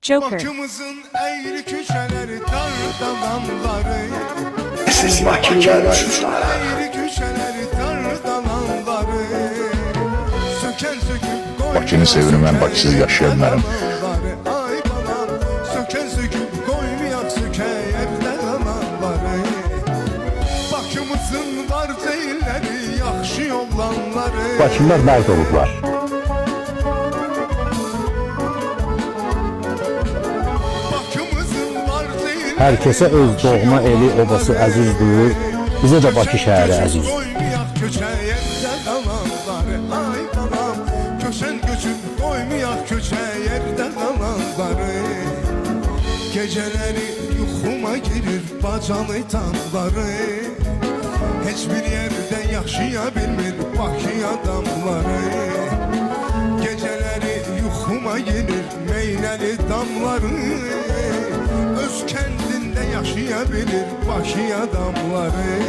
Joker. Bakımızın eğri köşeleri, dar dalanları. Siz makineler. Eğri köşeleri, dar dalanları. Söken söküp koymayan Bakını seviyorum, ben Bakısız yaşayanlarım. Ay balam, söken söküp koymayan evde dalanları. Bakımızın var değilleri, yaxşı yollanları. Bakımlar mərd olublar. Hər kəsə öz doğma eli, obası əzizdir. Bizə də Bakı şəhəri əziz. Köşen göçüp koymayak köçe yerde kalanları. Geceleri yuxuma girir bacalı tanları. Hiçbir yerde yaşaya bilmir Bakı adamları. Geceleri yuxuma gelir meyneli damları. Öz kendinde yaşayabilir Bakı adamları.